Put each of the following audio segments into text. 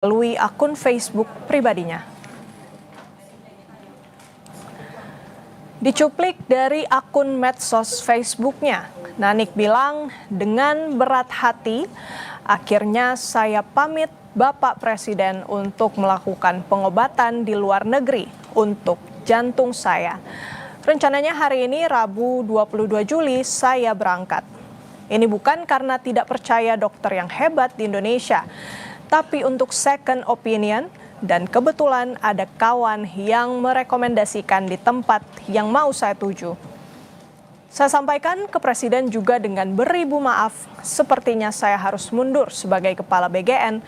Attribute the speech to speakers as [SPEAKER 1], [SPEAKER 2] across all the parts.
[SPEAKER 1] melalui akun Facebook pribadinya. Dicuplik dari akun medsos Facebooknya, Nanik bilang, dengan berat hati, akhirnya saya pamit Bapak Presiden untuk melakukan pengobatan di luar negeri untuk jantung saya. Rencananya hari ini Rabu 22 Juli saya berangkat. Ini bukan karena tidak percaya dokter yang hebat di Indonesia, tapi untuk second opinion, dan kebetulan ada kawan yang merekomendasikan di tempat yang mau saya tuju. Saya sampaikan ke Presiden juga dengan beribu maaf, sepertinya saya harus mundur sebagai Kepala BGN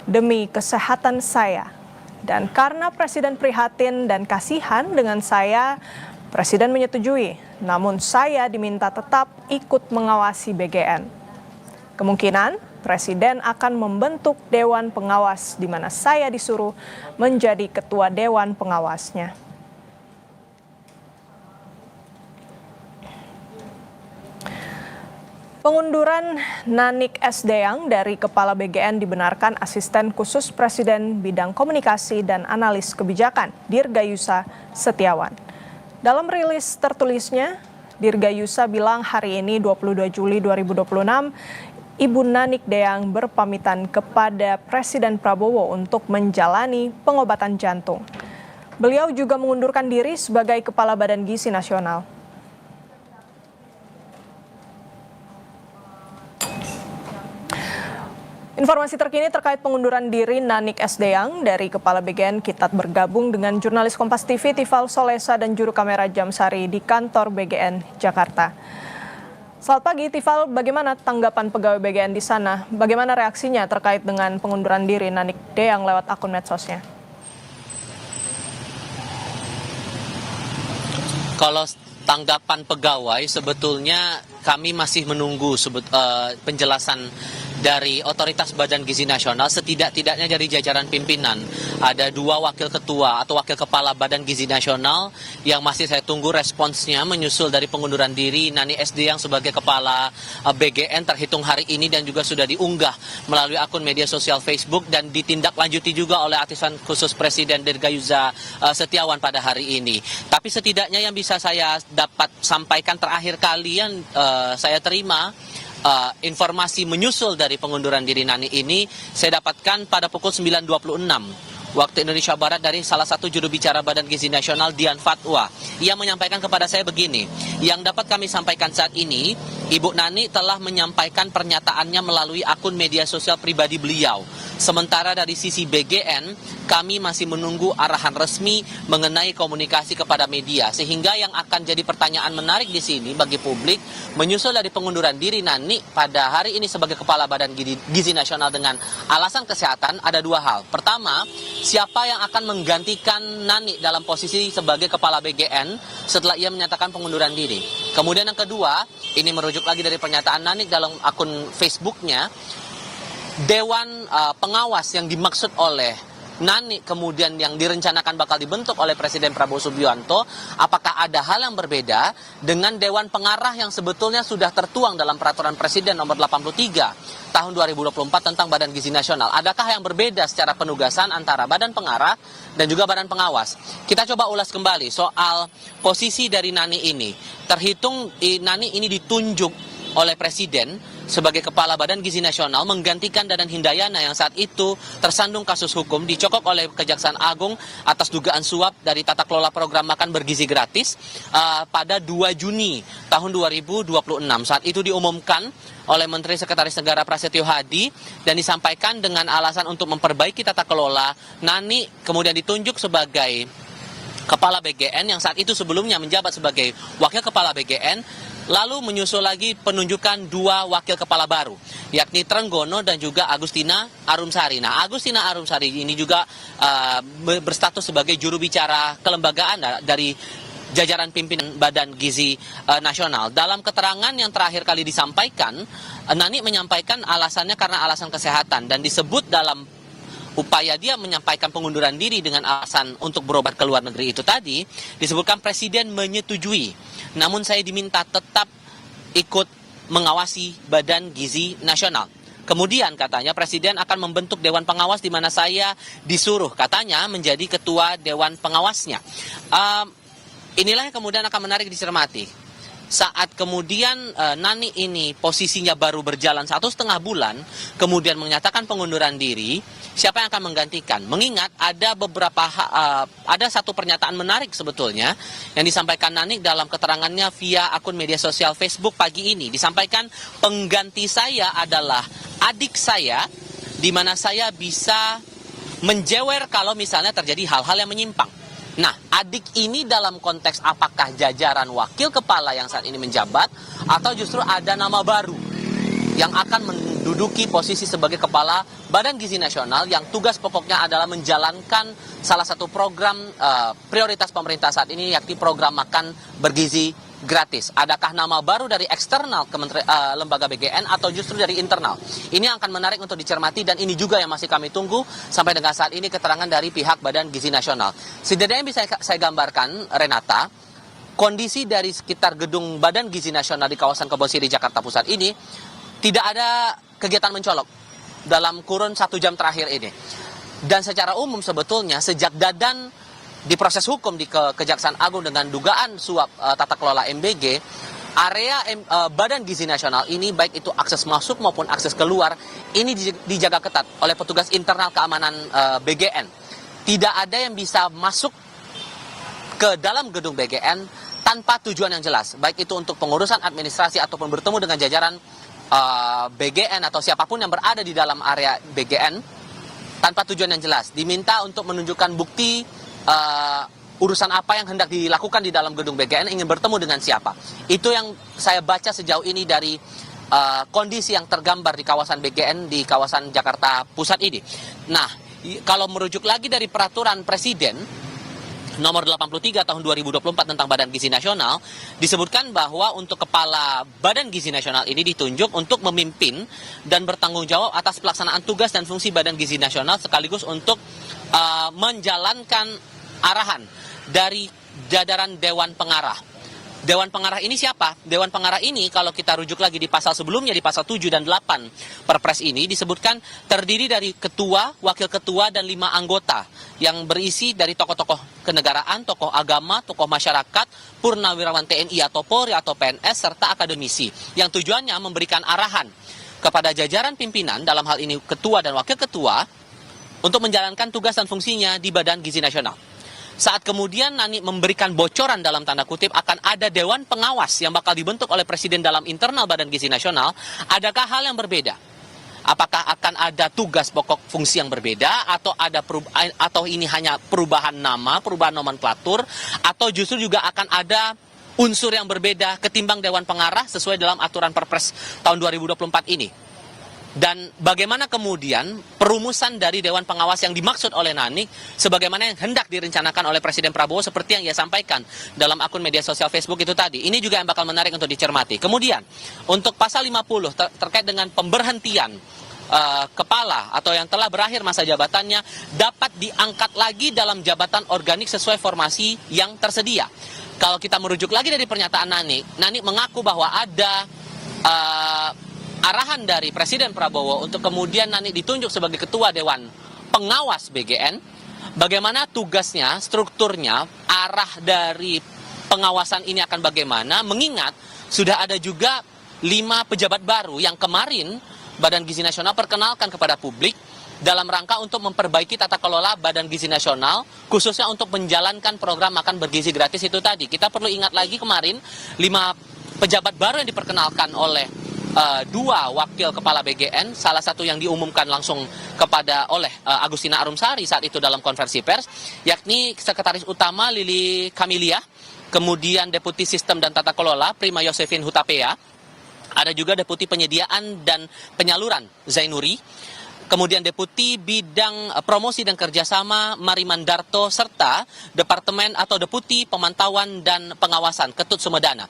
[SPEAKER 1] demi kesehatan saya. Dan karena Presiden prihatin dan kasihan dengan saya, Presiden menyetujui, namun saya diminta tetap ikut mengawasi BGN. Kemungkinan Presiden akan membentuk Dewan Pengawas di mana saya disuruh menjadi Ketua Dewan Pengawasnya. Pengunduran Nanik S. Deyang dari Kepala BGN dibenarkan Asisten Khusus Presiden Bidang Komunikasi dan Analis Kebijakan, Dirgayusa Setiawan. Dalam rilis tertulisnya, Dirgayusa bilang hari ini 22 Juli 2026, Ibu Nanik Deyang berpamitan kepada Presiden Prabowo untuk menjalani pengobatan jantung. Beliau juga mengundurkan diri sebagai Kepala Badan Gizi Nasional. Informasi terkini terkait pengunduran diri Nanik S. Deyang dari Kepala BGN, kita bergabung dengan jurnalis Kompas TV Tifal Solesa dan juru kamera Jamsari di kantor BGN Jakarta. Selamat pagi Tifal, bagaimana tanggapan pegawai BGN di sana? Bagaimana reaksinya terkait dengan pengunduran diri Nanik Deyang lewat akun medsosnya?
[SPEAKER 2] Kalau tanggapan pegawai, sebetulnya kami masih menunggu penjelasan dari Otoritas Badan Gizi Nasional, setidak-tidaknya dari jajaran pimpinan. Ada 2 wakil ketua atau wakil kepala Badan Gizi Nasional yang masih saya tunggu responsnya menyusul dari pengunduran diri Nanik S. Deyang sebagai kepala BGN terhitung hari ini dan juga sudah diunggah melalui akun media sosial Facebook dan ditindaklanjuti juga oleh Asisten Khusus Presiden Dirgayusa Setiawan pada hari ini. Tapi setidaknya yang bisa saya dapat sampaikan terakhir kali yang saya terima informasi menyusul dari pengunduran diri Nanik ini saya dapatkan pada pukul 9.26 waktu Indonesia Barat dari salah satu juru bicara Badan Gizi Nasional, Dian Fatwa. Ia menyampaikan kepada saya begini, yang dapat kami sampaikan saat ini, Ibu Nanik telah menyampaikan pernyataannya melalui akun media sosial pribadi beliau. Sementara dari sisi BGN, kami masih menunggu arahan resmi mengenai komunikasi kepada media. Sehingga yang akan jadi pertanyaan menarik di sini bagi publik, menyusul dari pengunduran diri Nanik pada hari ini sebagai Kepala Badan Gizi Nasional dengan alasan kesehatan, ada 2 hal. Pertama, siapa yang akan menggantikan Nanik dalam posisi sebagai Kepala BGN setelah ia menyatakan pengunduran diri. Kemudian yang kedua, ini merujuk lagi dari pernyataan Nanik dalam akun Facebooknya, Dewan Pengawas yang dimaksud oleh Nanik kemudian yang direncanakan bakal dibentuk oleh Presiden Prabowo Subianto, apakah ada hal yang berbeda dengan Dewan Pengarah yang sebetulnya sudah tertuang dalam Peraturan Presiden nomor 83 tahun 2024 tentang Badan Gizi Nasional? Adakah yang berbeda secara penugasan antara Badan Pengarah dan juga Badan Pengawas? Kita coba ulas kembali soal posisi dari Nanik ini. Terhitung Nanik ini ditunjuk oleh Presiden sebagai Kepala Badan Gizi Nasional menggantikan Dadan Hindayana yang saat itu tersandung kasus hukum dicokok oleh Kejaksaan Agung atas dugaan suap dari tata kelola program makan bergizi gratis pada 2 Juni tahun 2026. Saat itu diumumkan oleh Menteri Sekretaris Negara Prasetyo Hadi dan disampaikan dengan alasan untuk memperbaiki tata kelola. Nanik kemudian ditunjuk sebagai Kepala BGN yang saat itu sebelumnya menjabat sebagai Wakil Kepala BGN. Lalu menyusul lagi penunjukan 2 wakil kepala baru, yakni Trenggono dan juga Agustina Arumsari. Nah, Agustina Arumsari ini juga berstatus sebagai juru bicara kelembagaan dari jajaran pimpinan Badan Gizi Nasional. Dalam keterangan yang terakhir kali disampaikan, Nanik menyampaikan alasannya karena alasan kesehatan dan disebut dalam upaya dia menyampaikan pengunduran diri dengan alasan untuk berobat ke luar negeri itu tadi, disebutkan Presiden menyetujui. Namun saya diminta tetap ikut mengawasi Badan Gizi Nasional. Kemudian katanya Presiden akan membentuk Dewan Pengawas di mana saya disuruh katanya menjadi ketua Dewan Pengawasnya. Inilah yang kemudian akan menarik dicermati. Saat kemudian Nani ini posisinya baru berjalan 1,5 bulan, kemudian menyatakan pengunduran diri, siapa yang akan menggantikan? Mengingat ada satu pernyataan menarik sebetulnya yang disampaikan Nani dalam keterangannya via akun media sosial Facebook pagi ini. Disampaikan pengganti saya adalah adik saya, di mana saya bisa menjewer kalau misalnya terjadi hal-hal yang menyimpang. Nah, adik ini dalam konteks apakah jajaran wakil kepala yang saat ini menjabat atau justru ada nama baru yang akan menduduki posisi sebagai kepala Badan Gizi Nasional yang tugas pokoknya adalah menjalankan salah satu program prioritas pemerintah saat ini, yakni program makan bergizi gratis. Adakah nama baru dari eksternal lembaga BGN atau justru dari internal? Ini akan menarik untuk dicermati dan ini juga yang masih kami tunggu sampai dengan saat ini keterangan dari pihak Badan Gizi Nasional. Setidaknya bisa saya gambarkan, Renata, kondisi dari sekitar gedung Badan Gizi Nasional di kawasan Kebon Siri, Jakarta Pusat ini tidak ada kegiatan mencolok dalam kurun 1 jam terakhir ini. Dan secara umum sebetulnya sejak Dadan diproses hukum di Kejaksaan Agung dengan dugaan suap tata kelola MBG, area Badan Gizi Nasional ini baik itu akses masuk maupun akses keluar ini dijaga ketat oleh petugas internal keamanan BGN. Tidak ada yang bisa masuk ke dalam gedung BGN tanpa tujuan yang jelas, baik itu untuk pengurusan administrasi ataupun bertemu dengan jajaran BGN atau siapapun yang berada di dalam area BGN tanpa tujuan yang jelas. Diminta untuk menunjukkan bukti urusan apa yang hendak dilakukan di dalam gedung BGN, ingin bertemu dengan siapa. Itu yang saya baca sejauh ini dari kondisi yang tergambar di kawasan BGN di kawasan Jakarta Pusat ini. Nah, kalau merujuk lagi dari peraturan Presiden nomor 83 tahun 2024 tentang Badan Gizi Nasional, disebutkan bahwa untuk kepala Badan Gizi Nasional ini ditunjuk untuk memimpin dan bertanggung jawab atas pelaksanaan tugas dan fungsi Badan Gizi Nasional sekaligus untuk menjalankan arahan dari jajaran Dewan Pengarah. Dewan Pengarah ini siapa? Dewan Pengarah ini kalau kita rujuk lagi di pasal sebelumnya, di pasal 7 dan 8 Perpres ini disebutkan terdiri dari ketua, wakil ketua, dan 5 anggota yang berisi dari tokoh-tokoh kenegaraan, tokoh agama, tokoh masyarakat, purnawirawan TNI atau Polri atau PNS, serta akademisi yang tujuannya memberikan arahan kepada jajaran pimpinan, dalam hal ini ketua dan wakil ketua, untuk menjalankan tugas dan fungsinya di Badan Gizi Nasional. Saat kemudian Nani memberikan bocoran dalam tanda kutip akan ada Dewan Pengawas yang bakal dibentuk oleh Presiden dalam internal Badan Gizi Nasional, adakah hal yang berbeda? Apakah akan ada tugas pokok fungsi yang berbeda atau ini hanya perubahan nama, perubahan nomenklatur, atau justru juga akan ada unsur yang berbeda ketimbang Dewan Pengarah sesuai dalam aturan Perpres tahun 2024 ini? Dan bagaimana kemudian perumusan dari Dewan Pengawas yang dimaksud oleh Nani sebagaimana yang hendak direncanakan oleh Presiden Prabowo seperti yang ia sampaikan dalam akun media sosial Facebook itu tadi. Ini juga yang bakal menarik untuk dicermati. Kemudian untuk pasal 50 terkait dengan pemberhentian kepala atau yang telah berakhir masa jabatannya dapat diangkat lagi dalam jabatan organik sesuai formasi yang tersedia. Kalau kita merujuk lagi dari pernyataan Nani mengaku bahwa ada arahan dari Presiden Prabowo untuk kemudian Nani ditunjuk sebagai ketua Dewan Pengawas BGN. Bagaimana tugasnya, strukturnya, arah dari pengawasan ini akan bagaimana, mengingat sudah ada juga 5 pejabat baru yang kemarin Badan Gizi Nasional perkenalkan kepada publik dalam rangka untuk memperbaiki tata kelola Badan Gizi Nasional, khususnya untuk menjalankan program makan bergizi gratis itu tadi. Kita perlu ingat lagi kemarin 5 pejabat baru yang diperkenalkan oleh 2 wakil kepala BGN, salah satu yang diumumkan langsung oleh Agustina Arumsari saat itu dalam konferensi pers, yakni Sekretaris Utama Lili Kamilia, kemudian Deputi Sistem dan Tata Kelola Prima Yosefin Hutapea, ada juga Deputi Penyediaan dan Penyaluran Zainuri, kemudian Deputi Bidang Promosi dan Kerjasama Marimandarto, serta Departemen atau Deputi Pemantauan dan Pengawasan Ketut Sumedana.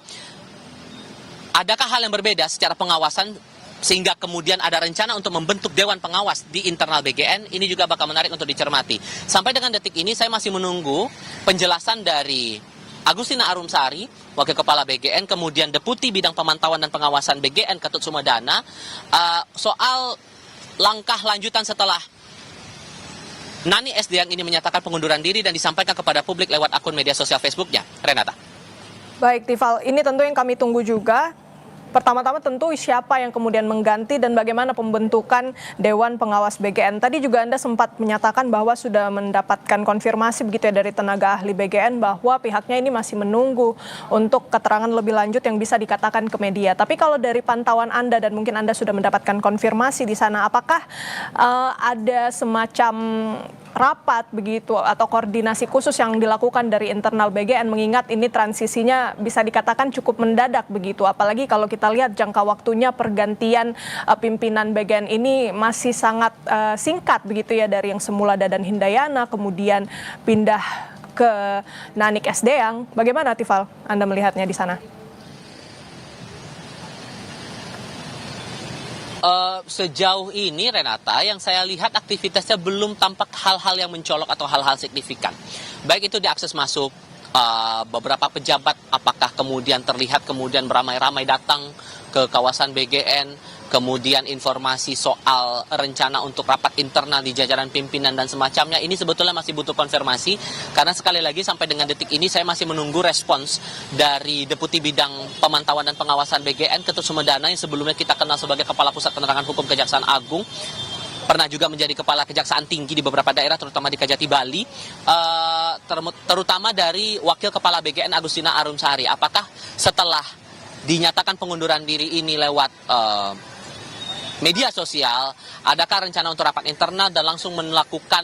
[SPEAKER 2] Adakah hal yang berbeda secara pengawasan sehingga kemudian ada rencana untuk membentuk Dewan Pengawas di internal BGN? Ini juga bakal menarik untuk dicermati. Sampai dengan detik ini saya masih menunggu penjelasan dari Agustina Arumsari, Wakil Kepala BGN, kemudian Deputi Bidang Pemantauan dan Pengawasan BGN Ketut Sumedana, soal langkah lanjutan setelah Nani Sdang ini menyatakan pengunduran diri dan disampaikan kepada publik lewat akun media sosial Facebooknya, Renata?
[SPEAKER 1] Baik, Tifal, ini tentu yang kami tunggu juga. Pertama-tama tentu siapa yang kemudian mengganti dan bagaimana pembentukan Dewan Pengawas BGN. Tadi juga Anda sempat menyatakan bahwa sudah mendapatkan konfirmasi begitu ya dari tenaga ahli BGN bahwa pihaknya ini masih menunggu untuk keterangan lebih lanjut yang bisa dikatakan ke media. Tapi kalau dari pantauan Anda dan mungkin Anda sudah mendapatkan konfirmasi di sana, apakah ada semacam rapat begitu atau koordinasi khusus yang dilakukan dari internal BGN mengingat ini transisinya bisa dikatakan cukup mendadak begitu, apalagi kalau kita lihat jangka waktunya pergantian pimpinan BGN ini masih sangat singkat begitu ya, dari yang semula Dadan Hindayana kemudian pindah ke Nanik Sdang. Bagaimana Tifal Anda melihatnya di sana?
[SPEAKER 2] Sejauh ini Renata, yang saya lihat aktivitasnya belum tampak hal-hal yang mencolok atau hal-hal signifikan. Baik itu di akses masuk beberapa pejabat, apakah kemudian terlihat kemudian beramai-ramai datang ke kawasan BGN, kemudian informasi soal rencana untuk rapat internal di jajaran pimpinan dan semacamnya, ini sebetulnya masih butuh konfirmasi, karena sekali lagi sampai dengan detik ini saya masih menunggu respons dari Deputi Bidang Pemantauan dan Pengawasan BGN, Ketut Sumedana, yang sebelumnya kita kenal sebagai Kepala Pusat Penerangan Hukum Kejaksaan Agung, pernah juga menjadi Kepala Kejaksaan Tinggi di beberapa daerah, terutama di Kajati Bali, terutama dari Wakil Kepala BGN Agustina Arumsari. Apakah setelah dinyatakan pengunduran diri ini lewat media sosial, adakah rencana untuk rapat internal dan langsung melakukan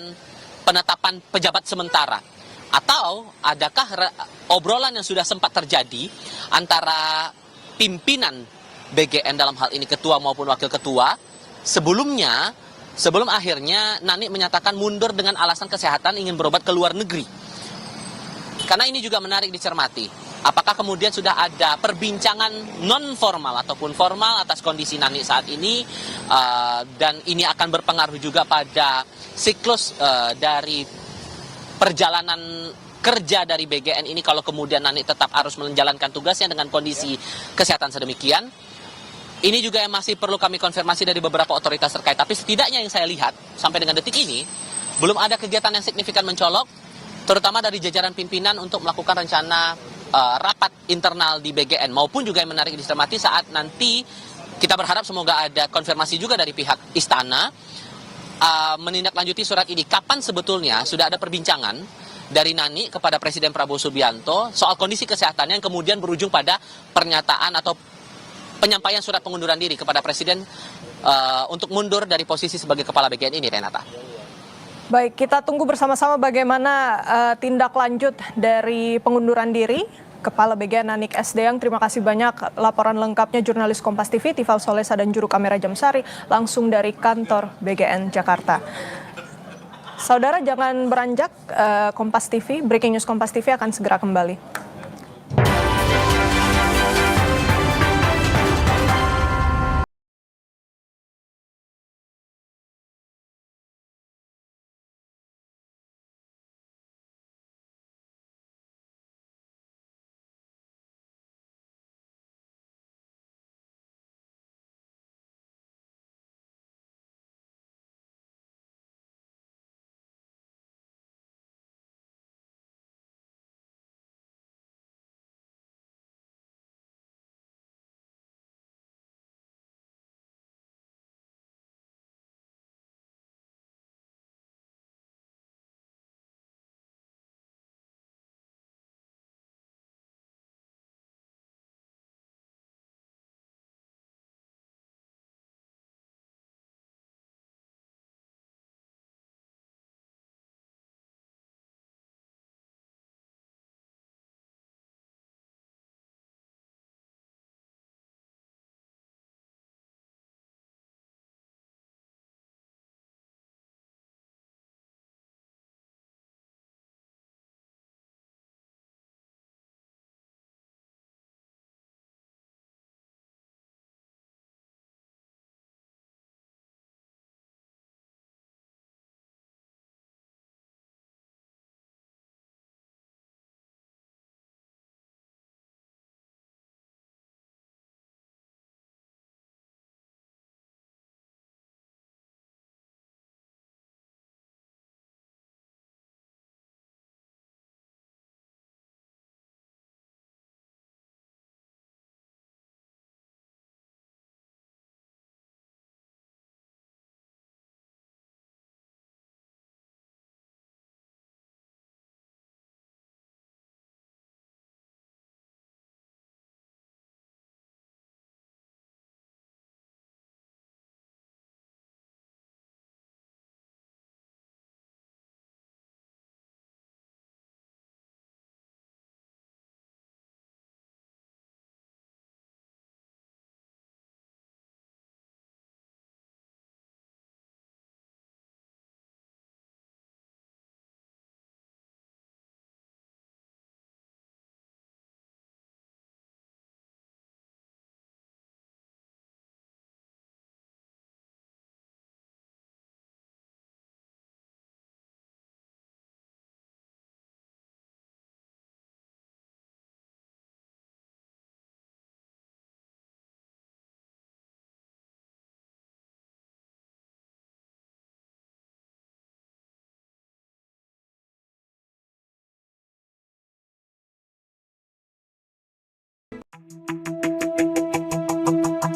[SPEAKER 2] penetapan pejabat sementara? Atau adakah obrolan yang sudah sempat terjadi antara pimpinan BGN, dalam hal ini ketua maupun wakil ketua, sebelum akhirnya Nani menyatakan mundur dengan alasan kesehatan, ingin berobat ke luar negeri? Karena ini juga menarik dicermati. Apakah kemudian sudah ada perbincangan non-formal ataupun formal atas kondisi Nani saat ini, dan ini akan berpengaruh juga pada siklus dari perjalanan kerja dari BGN ini kalau kemudian Nani tetap harus menjalankan tugasnya dengan kondisi kesehatan sedemikian. Ini juga yang masih perlu kami konfirmasi dari beberapa otoritas terkait. Tapi setidaknya yang saya lihat sampai dengan detik ini belum ada kegiatan yang signifikan mencolok, terutama dari jajaran pimpinan untuk melakukan rencana rapat internal di BGN, maupun juga yang menarik dicermati saat nanti kita berharap semoga ada konfirmasi juga dari pihak istana menindaklanjuti surat ini. Kapan sebetulnya sudah ada perbincangan dari Nani kepada Presiden Prabowo Subianto soal kondisi kesehatannya yang kemudian berujung pada pernyataan atau penyampaian surat pengunduran diri kepada Presiden untuk mundur dari posisi sebagai Kepala BGN ini, Renata?
[SPEAKER 1] Baik, kita tunggu bersama-sama bagaimana tindak lanjut dari pengunduran diri Kepala BGN Nanik Sdang. Terima kasih banyak laporan lengkapnya jurnalis Kompas TV Tifal Solesa dan juru kamera Jamsari langsung dari kantor BGN Jakarta. Saudara jangan beranjak, Kompas TV, Breaking News Kompas TV akan segera kembali.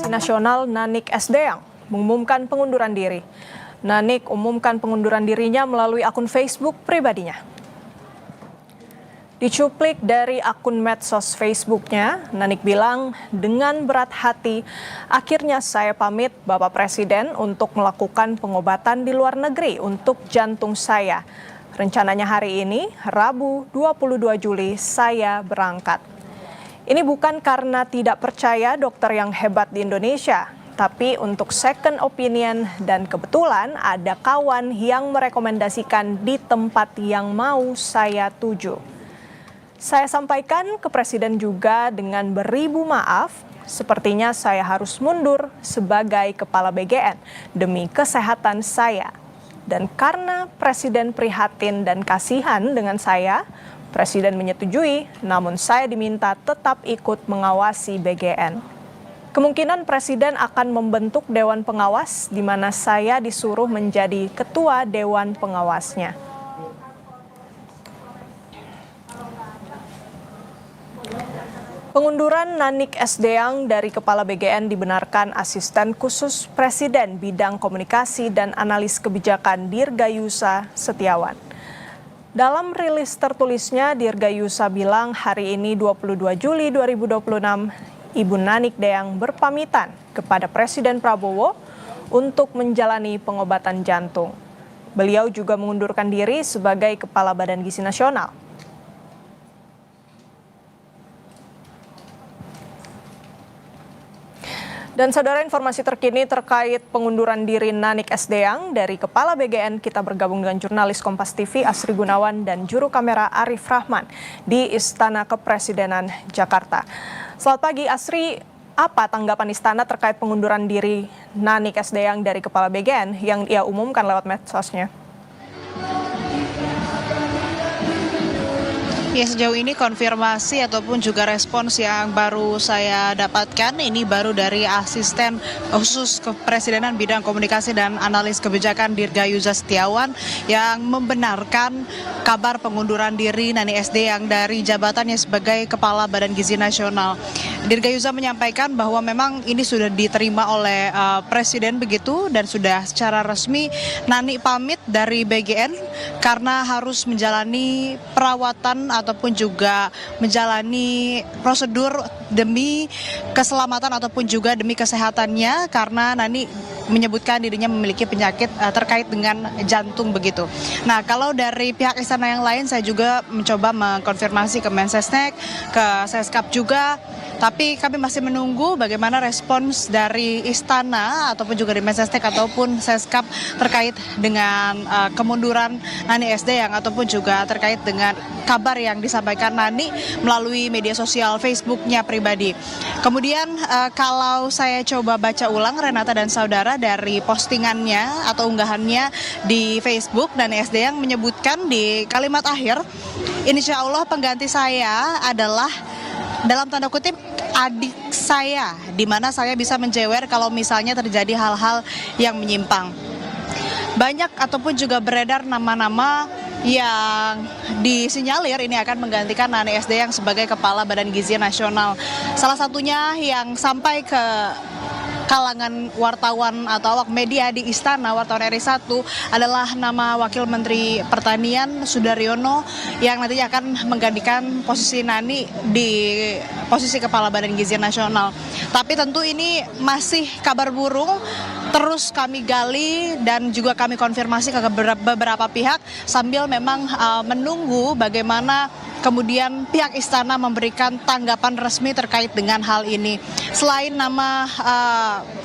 [SPEAKER 1] Nasional Nanik Esdeang mengumumkan pengunduran diri. Nanik umumkan pengunduran dirinya melalui akun Facebook pribadinya. Dicuplik dari akun medsos Facebooknya, Nanik bilang, dengan berat hati, akhirnya saya pamit Bapak Presiden untuk melakukan pengobatan di luar negeri untuk jantung saya. Rencananya hari ini, Rabu 22 Juli, saya berangkat. Ini bukan karena tidak percaya dokter yang hebat di Indonesia, tapi untuk second opinion dan kebetulan ada kawan yang merekomendasikan di tempat yang mau saya tuju. Saya sampaikan ke Presiden juga dengan beribu maaf, sepertinya saya harus mundur sebagai Kepala BGN demi kesehatan saya. Dan karena Presiden prihatin dan kasihan dengan saya, Presiden menyetujui, namun saya diminta tetap ikut mengawasi BGN. Kemungkinan Presiden akan membentuk Dewan Pengawas di mana saya disuruh menjadi Ketua Dewan Pengawasnya. Pengunduran Nanik Esdeang dari Kepala BGN dibenarkan Asisten Khusus Presiden Bidang Komunikasi dan Analis Kebijakan Dirgayusa Setiawan. Dalam rilis tertulisnya, Dirgayusa bilang hari ini 22 Juli 2026, Ibu Nanik Deang berpamitan kepada Presiden Prabowo untuk menjalani pengobatan jantung. Beliau juga mengundurkan diri sebagai Kepala Badan Gizi Nasional. Dan saudara, informasi terkini terkait pengunduran diri Nanik Esdeang dari Kepala BGN, kita bergabung dengan jurnalis Kompas TV Asri Gunawan dan juru kamera Arif Rahman di Istana Kepresidenan Jakarta. Selamat pagi Asri, apa tanggapan Istana terkait pengunduran diri Nanik Esdeang dari Kepala BGN yang ia umumkan lewat medsosnya?
[SPEAKER 3] Ya, sejauh ini konfirmasi ataupun juga respons yang baru saya dapatkan ini baru dari Asisten Khusus Kepresidenan Bidang Komunikasi dan Analis Kebijakan Dirgayusa Setiawan yang membenarkan kabar pengunduran diri Nanik Esdeang dari jabatannya sebagai Kepala Badan Gizi Nasional. Dirgayusa menyampaikan bahwa memang ini sudah diterima oleh Presiden begitu dan sudah secara resmi Nanik pamit dari BGN karena harus menjalani perawatan ataupun juga menjalani prosedur demi keselamatan ataupun juga demi kesehatannya karena Nanik menyebutkan dirinya memiliki penyakit terkait dengan jantung begitu. Nah, kalau dari pihak istana yang lain saya juga mencoba mengkonfirmasi ke Mensesnek, ke Seskap juga, tapi kami masih menunggu bagaimana respons dari istana ataupun juga dari Mensesnek ataupun Seskap terkait dengan kemunduran Nanik Esdeang ataupun juga terkait dengan kabar yang disampaikan Nanik melalui media sosial Facebooknya pribadi. Kemudian kalau saya coba baca ulang Renata dan saudara dari postingannya atau unggahannya di Facebook, Nanik Esdeang menyebutkan di kalimat akhir, insya Allah pengganti saya adalah dalam tanda kutip adik saya, di mana saya bisa menjewer kalau misalnya terjadi hal-hal yang menyimpang. Banyak ataupun juga beredar nama-nama yang disinyalir ini akan menggantikan Nanik Esdeang sebagai Kepala Badan Gizi Nasional. Salah satunya yang sampai ke kalangan wartawan atau awak media di Istana, wartawan RI1 adalah nama Wakil Menteri Pertanian Sudaryono yang nantinya akan menggantikan posisi Nanik di posisi Kepala Badan Gizi Nasional. Tapi tentu ini masih kabar burung, terus kami gali dan juga kami konfirmasi ke beberapa pihak sambil memang menunggu bagaimana kemudian pihak istana memberikan tanggapan resmi terkait dengan hal ini. Selain nama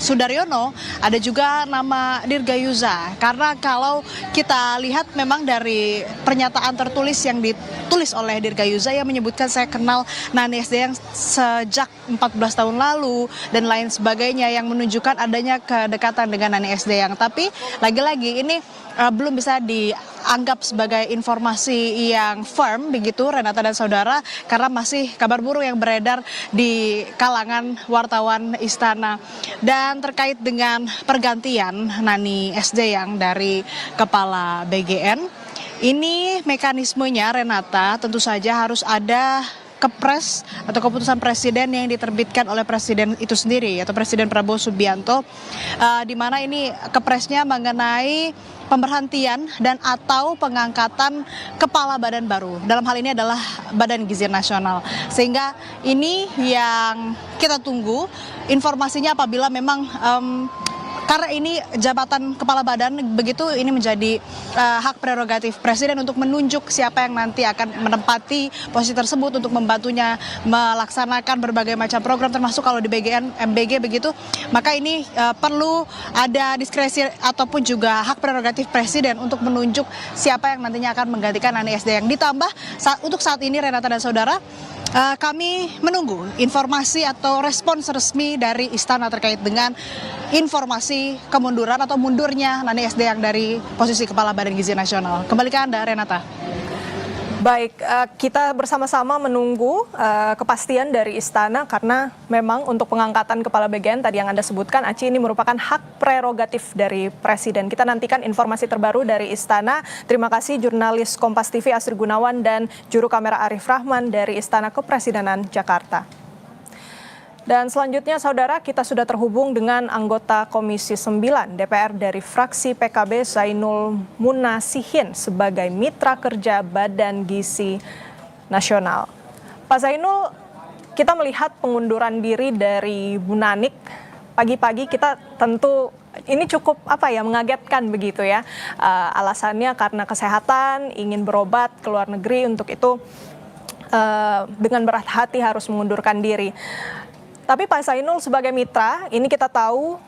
[SPEAKER 3] Sudaryono, ada juga nama Dirgayusa. Karena kalau kita lihat memang dari pernyataan tertulis yang ditulis oleh Dirgayusa yang menyebutkan saya kenal Nanik Esdeang sejak 14 tahun lalu dan lain sebagainya yang menunjukkan adanya kedekatan dengan Nanik Esdeang. Tapi lagi-lagi ini belum bisa dianggap sebagai informasi yang firm begitu Renata dan saudara karena masih kabar burung yang beredar di kalangan wartawan istana. Dan terkait dengan pergantian Nanik Esdeang dari Kepala BGN, ini mekanismenya Renata tentu saja harus ada kepres atau keputusan presiden yang diterbitkan oleh presiden itu sendiri, atau Presiden Prabowo Subianto, di mana ini kepresnya mengenai pemberhentian dan atau pengangkatan kepala badan baru. Dalam hal ini adalah Badan Gizi Nasional. Sehingga ini yang kita tunggu informasinya apabila memang karena ini jabatan kepala badan, begitu ini menjadi hak prerogatif presiden untuk menunjuk siapa yang nanti akan menempati posisi tersebut untuk membantunya melaksanakan berbagai macam program, termasuk kalau di BGN MBG begitu, maka ini perlu ada diskresi ataupun juga hak prerogatif presiden untuk menunjuk siapa yang nantinya akan menggantikan Ani SDM. Ditambah untuk saat ini Renata dan saudara, kami menunggu informasi atau respons resmi dari istana terkait dengan informasi kemunduran atau mundurnya Nani SD yang dari posisi Kepala Badan Gizi Nasional. Kembali ke Anda, Renata.
[SPEAKER 1] Baik, kita bersama-sama menunggu kepastian dari istana karena memang untuk pengangkatan kepala BGN tadi yang Anda sebutkan, Aci, ini merupakan hak prerogatif dari presiden. Kita nantikan informasi terbaru dari istana. Terima kasih jurnalis Kompas TV Asri Gunawan dan juru kamera Arif Rahman dari Istana Kepresidenan Jakarta. Dan selanjutnya, saudara, kita sudah terhubung dengan anggota Komisi 9 DPR dari fraksi PKB Zainul Munasihin sebagai mitra kerja Badan Gizi Nasional. Pak Zainul, kita melihat pengunduran diri dari Bu Nanik. Pagi-pagi kita tentu ini cukup mengagetkan begitu ya. Alasannya karena kesehatan, ingin berobat ke luar negeri, untuk itu dengan berat hati harus mengundurkan diri. Tapi Pak Zainul sebagai mitra, ini kita tahu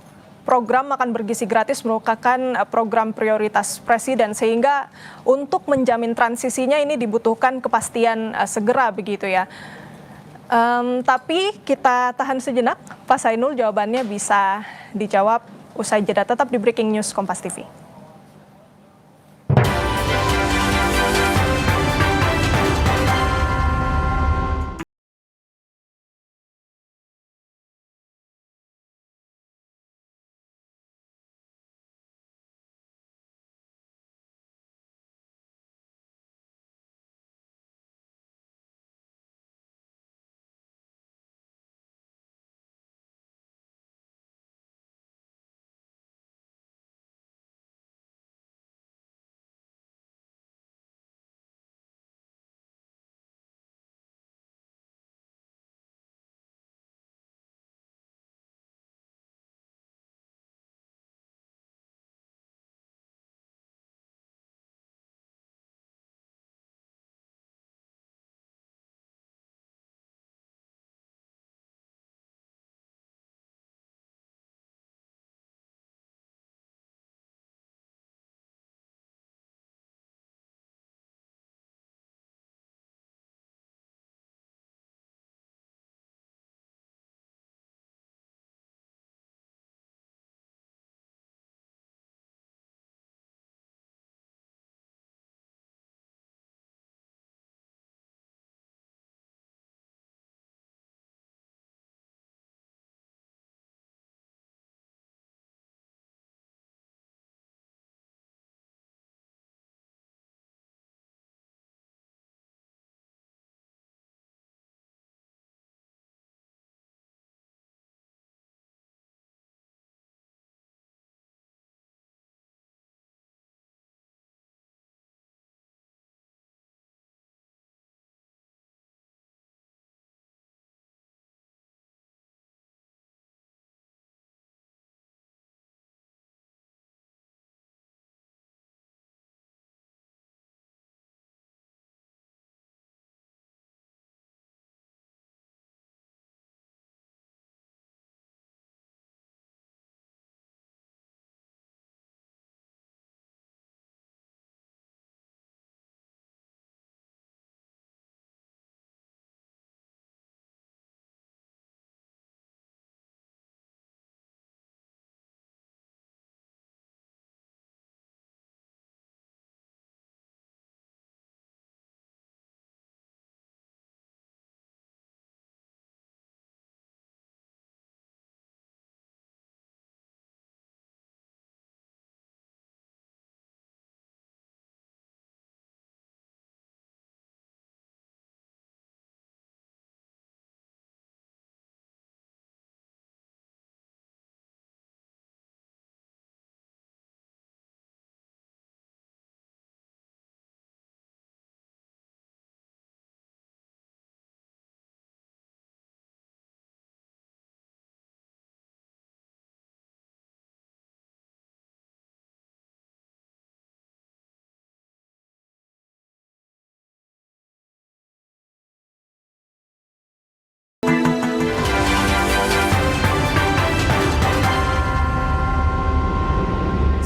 [SPEAKER 1] program makan bergizi gratis merupakan program prioritas presiden, sehingga untuk menjamin transisinya ini dibutuhkan kepastian segera begitu ya. Tapi kita tahan sejenak, Pak Zainul jawabannya bisa dijawab usai jeda. Tetap di Breaking News Kompas TV.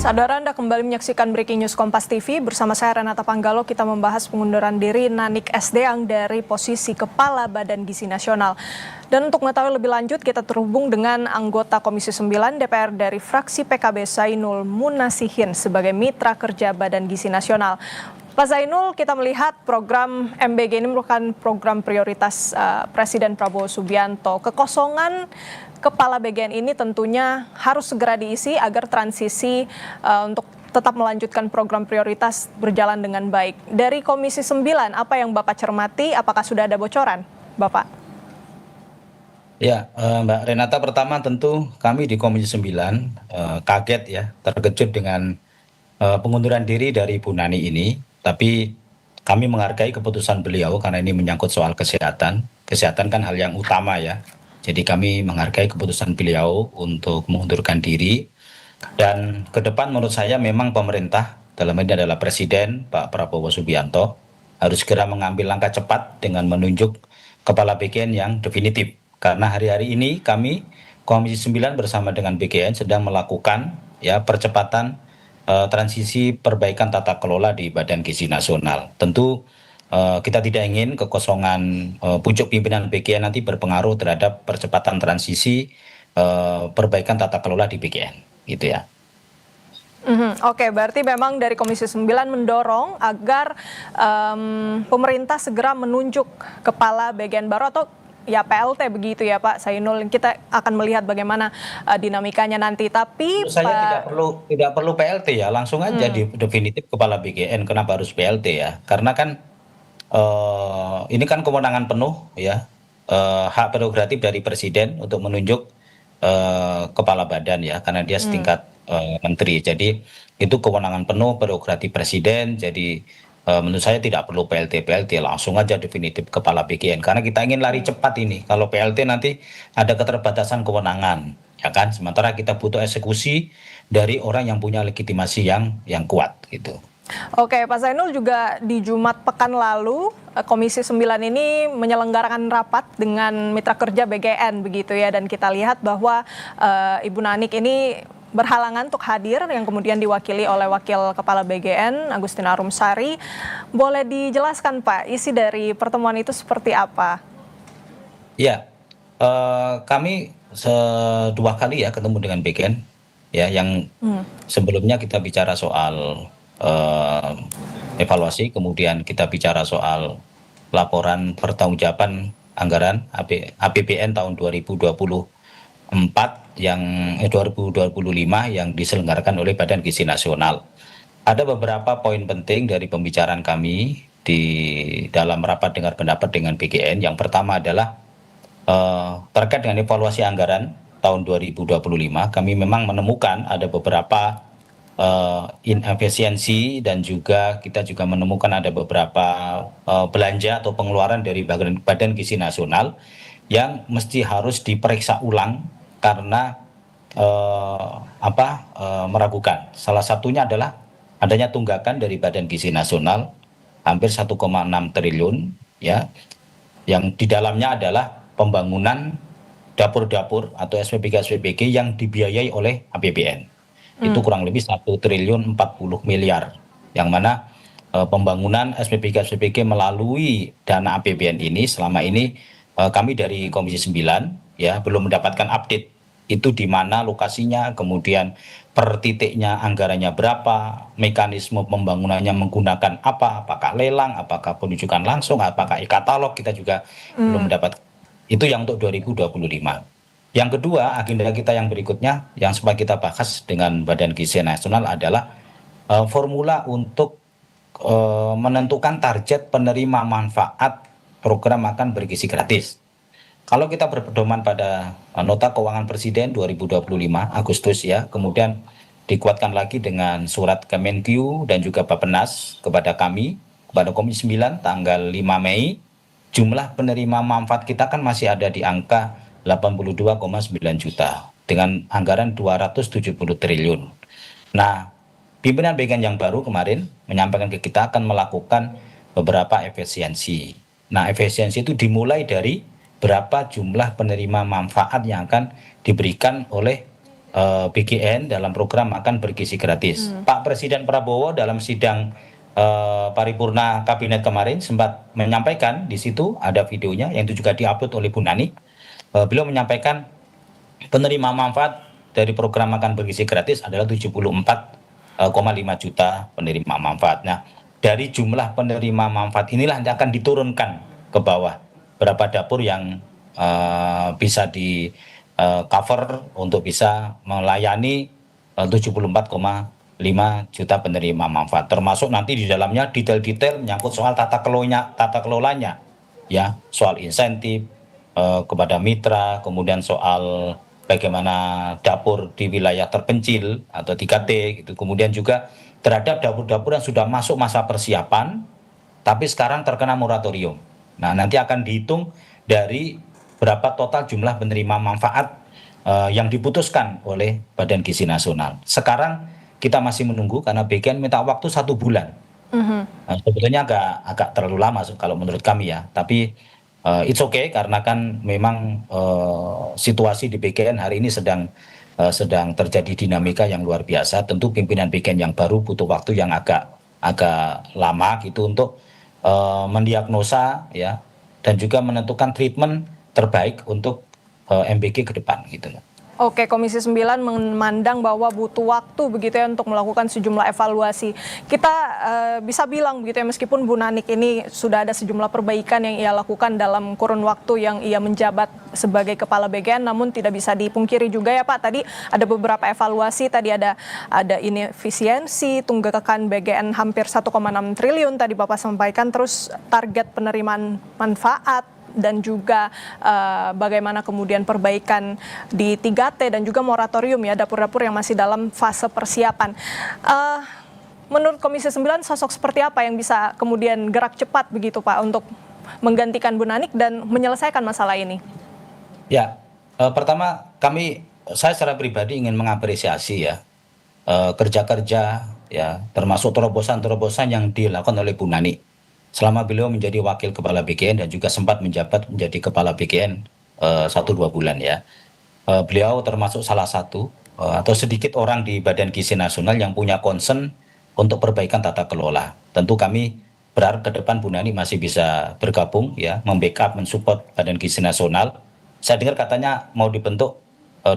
[SPEAKER 1] Saudara, Anda kembali menyaksikan Breaking News Kompas TV. Bersama saya Renata Panggalo, kita membahas pengunduran diri Nanik S. Deang dari posisi Kepala Badan Gizi Nasional. Dan untuk mengetahui lebih lanjut, kita terhubung dengan anggota Komisi 9 DPR dari fraksi PKB Zainul Munasihin sebagai mitra kerja Badan Gizi Nasional. Pak Zainul, kita melihat program MBG ini merupakan program prioritas Presiden Prabowo Subianto. Kekosongan Kepala BGN ini tentunya harus segera diisi agar transisi untuk tetap melanjutkan program prioritas berjalan dengan baik. Dari Komisi 9, apa yang Bapak cermati? Apakah sudah ada bocoran, Bapak?
[SPEAKER 4] Ya, Mbak Renata, pertama tentu kami di Komisi 9 kaget ya, terkejut dengan pengunduran diri dari Bu Nani ini. Tapi kami menghargai keputusan beliau karena ini menyangkut soal kesehatan. Kesehatan kan hal yang utama ya. Jadi kami menghargai keputusan beliau untuk mengundurkan diri. Dan ke depan menurut saya memang pemerintah, dalam ini adalah Presiden Pak Prabowo Subianto, harus segera mengambil langkah cepat dengan menunjuk Kepala BGN yang definitif. Karena hari-hari ini kami Komisi 9 bersama dengan BGN sedang melakukan ya percepatan transisi perbaikan tata kelola di Badan Gizi Nasional. Tentu kita tidak ingin kekosongan pucuk pimpinan BGN nanti berpengaruh terhadap percepatan transisi perbaikan tata kelola di BGN, gitu ya.
[SPEAKER 1] Oke, berarti memang dari Komisi 9 mendorong agar pemerintah segera menunjuk kepala BGN baru atau ya PLT begitu ya Pak Zainul. Kita akan melihat bagaimana dinamikanya nanti. Tapi
[SPEAKER 4] saya tidak perlu PLT ya, langsung aja definitif kepala BGN. Kenapa harus PLT ya? Karena kan ini kan kewenangan penuh ya, hak prerogatif dari Presiden untuk menunjuk kepala badan ya, karena dia setingkat menteri. Jadi itu kewenangan penuh prerogatif Presiden. Jadi menurut saya tidak perlu PLT, langsung aja definitif kepala BGN. Karena kita ingin lari cepat ini. Kalau PLT nanti ada keterbatasan kewenangan, ya kan? Sementara kita butuh eksekusi dari orang yang punya legitimasi yang kuat, gitu.
[SPEAKER 1] Oke, Pak Zainul, juga di Jumat pekan lalu Komisi 9 ini menyelenggarakan rapat dengan mitra kerja BGN begitu ya, dan kita lihat bahwa Ibu Nanik ini berhalangan untuk hadir, yang kemudian diwakili oleh Wakil Kepala BGN Agustina Arumsari. Boleh dijelaskan Pak, isi dari pertemuan itu seperti apa?
[SPEAKER 4] Ya, kami dua kali ya ketemu dengan BGN ya, yang sebelumnya kita bicara soal evaluasi, kemudian kita bicara soal laporan pertanggungjawaban anggaran APBN tahun 2024 yang 2025 yang diselenggarakan oleh Badan Gizi Nasional. Ada beberapa poin penting dari pembicaraan kami di dalam rapat dengar pendapat dengan BGN. Yang pertama adalah terkait dengan evaluasi anggaran tahun 2025, kami memang menemukan ada beberapa inefisiensi, dan juga kita juga menemukan ada beberapa belanja atau pengeluaran dari Badan Gizi Nasional yang mesti harus diperiksa ulang karena meragukan. Salah satunya adalah adanya tunggakan dari Badan Gizi Nasional hampir 1,6 triliun ya, yang di dalamnya adalah pembangunan dapur-dapur atau SPBG yang dibiayai oleh APBN. Itu kurang lebih 1 triliun 40 miliar, yang mana pembangunan SPBG melalui dana APBN ini selama ini kami dari Komisi 9 ya belum mendapatkan update itu di mana lokasinya, kemudian per titiknya anggarannya berapa, mekanisme pembangunannya menggunakan apa, apakah lelang, apakah penunjukan langsung, apakah e-katalog, kita juga belum mendapat. Itu yang untuk 2025. Yang kedua, agenda kita yang berikutnya yang sempat kita bahas dengan Badan Gizi Nasional adalah formula untuk menentukan target penerima manfaat program makan bergizi gratis. Kalau kita berpedoman pada nota keuangan Presiden 2025 Agustus ya, kemudian dikuatkan lagi dengan surat Kemenkyu dan juga Bappenas kepada kami, kepada Komisi 9 tanggal 5 Mei, jumlah penerima manfaat kita kan masih ada di angka 82,9 juta dengan anggaran 270 triliun. Nah, pimpinan BGN yang baru kemarin menyampaikan ke kita akan melakukan beberapa efisiensi. Nah, efisiensi itu dimulai dari berapa jumlah penerima manfaat yang akan diberikan oleh BGN dalam program makan bergizi gratis. Pak Presiden Prabowo dalam sidang paripurna kabinet kemarin sempat menyampaikan, di situ ada videonya yang itu juga diupload oleh Bu Nani. Beliau menyampaikan penerima manfaat dari program makan bergizi gratis adalah 74,5 juta penerima manfaat. Nah, dari jumlah penerima manfaat inilah yang akan diturunkan ke bawah. Berapa dapur yang bisa di cover untuk bisa melayani 74,5 juta penerima manfaat. Termasuk nanti di dalamnya detail-detail menyangkut soal tata kelolanya, ya, soal insentif kepada mitra, kemudian soal bagaimana dapur di wilayah terpencil atau 3T gitu. Kemudian juga terhadap dapur-dapur yang sudah masuk masa persiapan tapi sekarang terkena moratorium. Nah, nanti akan dihitung dari berapa total jumlah penerima manfaat yang diputuskan oleh Badan Gizi Nasional. Sekarang kita masih menunggu karena BGN minta waktu 1 bulan. Sebetulnya agak terlalu lama kalau menurut kami ya, tapi it's okay karena kan memang situasi di BGN hari ini sedang terjadi dinamika yang luar biasa. Tentu pimpinan BGN yang baru butuh waktu yang agak lama gitu untuk mendiagnosa ya dan juga menentukan treatment terbaik untuk MBG ke depan gitu.
[SPEAKER 1] Oke, Komisi 9 memandang bahwa butuh waktu begitu ya untuk melakukan sejumlah evaluasi. Kita bisa bilang begitu ya, meskipun Bu Nanik ini sudah ada sejumlah perbaikan yang ia lakukan dalam kurun waktu yang ia menjabat sebagai Kepala BGN, namun tidak bisa dipungkiri juga ya Pak, tadi ada beberapa evaluasi, tadi ada inefisiensi, tunggakan BGN hampir 1,6 triliun tadi Bapak sampaikan, terus target penerimaan manfaat, dan juga bagaimana kemudian perbaikan di 3T dan juga moratorium ya, dapur-dapur yang masih dalam fase persiapan. Menurut Komisi 9 sosok seperti apa yang bisa kemudian gerak cepat begitu Pak untuk menggantikan Bu Nanik dan menyelesaikan masalah ini?
[SPEAKER 4] Ya, pertama saya secara pribadi ingin mengapresiasi ya kerja-kerja ya termasuk terobosan-terobosan yang dilakukan oleh Bu Nani selama beliau menjadi wakil kepala BGN dan juga sempat menjabat menjadi kepala BGN 1-2 bulan ya. Beliau termasuk salah satu atau sedikit orang di Badan Gizi Nasional yang punya concern untuk perbaikan tata kelola. Tentu kami berharap ke depan Bu Nani masih bisa bergabung ya, membackup, mensupport Badan Gizi Nasional. Saya dengar katanya mau dibentuk